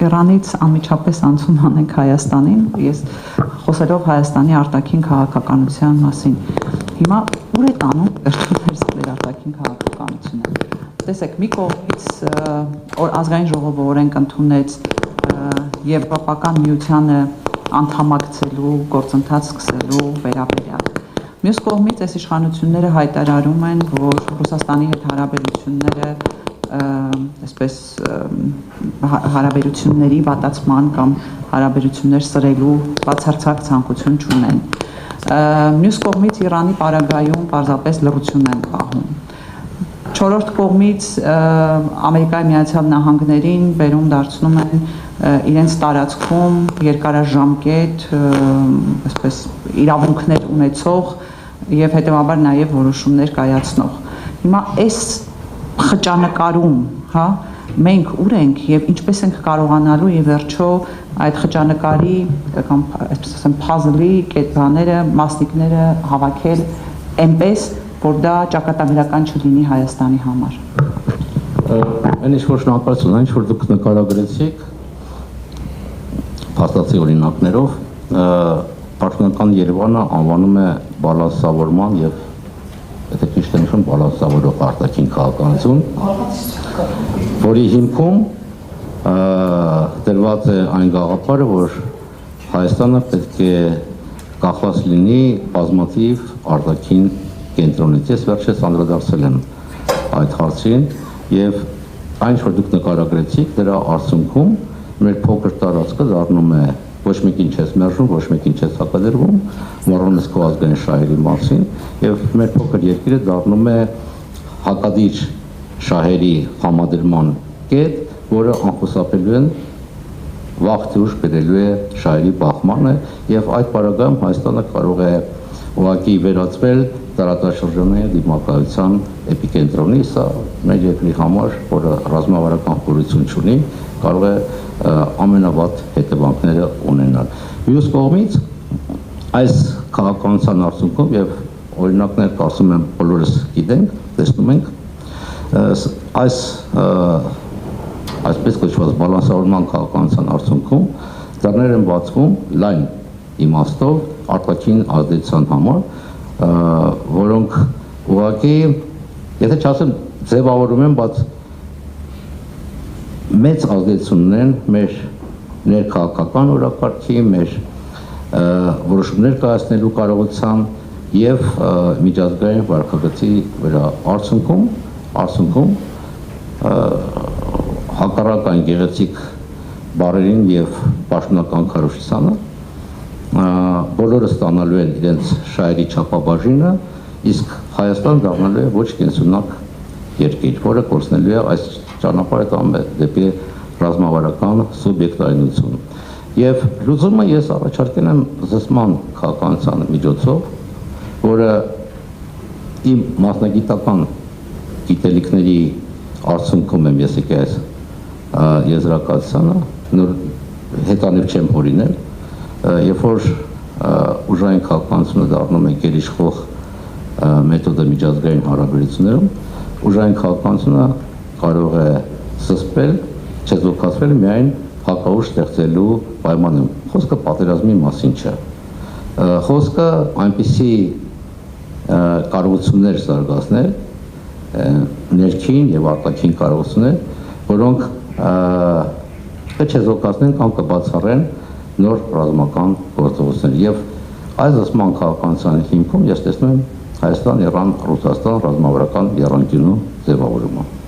Իրանից անմիջապես անցում անենք Հայաստանին, ես խոսելով Հայաստանի արտաքին քաղաքականության մասին։ Հիմա ուր է տանում վերջիններս մեր արտաքին քաղաքականությունը։ Տեսեք, մի կողմից ազգային ժողովը օրենք ընդունեց Եվրոպական միությանը անդամակցելու գործընթաց սկսելու վերաբերյալ։ Մյուս կողմից այս իշխանությունները հայտարարում են, որ Ռուսաստանի հետ հարաբերությունները այսպես հարաբերությունների վատացման կամ հարաբերություններ սրելու բացարձակ ցանկություն չունեն։ Մյուս կողմից Իրանի պարագայում պարզապես լռություն են պահում։ Չորրորդ կողմից Ամերիկայի Միացյալ Նահանգներին բերում դարձնում են իրենց տարածքում երկարաժամկետ այսպես իրավունքներ ունեցող եւ հետեւաբար նաեւ որոշումներ կայացնող։ Հիմա այս խճանկարում, հա, մենք ուր ենք եւ ինչպես ենք կարողանալու ի վերջո այդ խճանկարի կամ այսպես ասեմ puzzle-ի կետները, մասնիկները հավաքել այնպես, որ դա ճակատագրական չլինի Հայաստանի համար։ Այն ինչ որ շնորհակալություն, այն որ դուք նկարագրեցիք փաստացի օրինակներով, Պաշտպանական Երևանը անվանում է բալանսավորման եւ եթե ճիշտ եմ հիշում, բալանսավորող արտաքին քաղաքականություն, որի հիմքում դրված է այն գաղափարը, որ Հայաստանը պետք է կախված լինի բազմաթիվ արտաքին կենտրոնից։ Ես վերջերս անդրադարձել եմ այդ հարցին եւ այն, որ դուք նկարագրեցիք, դրա արդյունքում մեր փոքր տարածքը դառնում է ոչ մեկին չես մերժում, ոչ մեկին չես հակադրվում, մոռանում ես քո ազգային շահերի մասին եւ մեր փոքր երկիրը դառնում է հակադիր շահերի համադրման կետ, որը անխուսափելու են վաղ թե ուշ բերելու է շահերի բախմանը եւ այդ պարագայում Հայաստանը կարող է ուղղակի վերածվել տարածաշրջանային դիմակայության էպիկենտրոնի, սա մեր երկրի համար, որը ռազմավարական խորություն չունի, կարող է ամենավատ հետևանքները ունենալ։ Մյուս կողմից այս քաղաքականության արդյունքում եւ օրինակներ կարծում եմ բոլորս գիտենք, տեսնում ենք, այսպես կոչված բալանսավորման քաղաքականության արդյունքում դռներ են բացվում լայն իմաստով արտաքին ազդեցության համար, որոնք ուղղակի, եթե չասեմ ձևավորում են, բայց մեծ ազդեցություն ունեն մեր ներքաղաքական օրակարգի, մեր որոշումներ կայացնելու կարողության եւ միջազգային վարքագծի վրա արդյունքում հակառակ այն գեղեցիկ բարերին եւ պաշտոնական քարոզությանը բոլորը ստանալու են իրենց շահերի չափաբաժինը, իսկ Հայաստան դառնալու է ոչ կենսունակ երկիր, որը կորցնելու է այս ճանապարհը տանում է դեպի ռազմավարական սուբյեկտայնություն։ Եվ լուծումը ես առաջարկել եմ զսպման քաղաքականության միջոցով, որը իմ մասնագիտական գիտելիքների արդյունքում եմ ես եկել այս եզրակացությանը, նոր հետանիվ չեմ հորինել, երբ որ ուժային քաղաքականությունը դառնում է գերիշխող մեթոդը միջազգային հարաբերություններում, ուժային քաղաքականությունը կարող է զսպել, չեզոքացվել միայն հակաուժ ստեղծելու պայմանում։ Խոսքը պատերազմի մասին չէ։ Խոսքը այնպիսի կարողություններ զարգացնել, ներքին եւ արտաքին կարողություններ, որոնք չեզոքացնեն կամ կբացառեն նոր ռազմական գործողություններ։ Եվ այս զսպման քաղաքականության հիմքում ես տեսնում եմ Հայաստան, Իրան, Ռուսաստան ռազմավարական եռանկյունու ձևավորումը։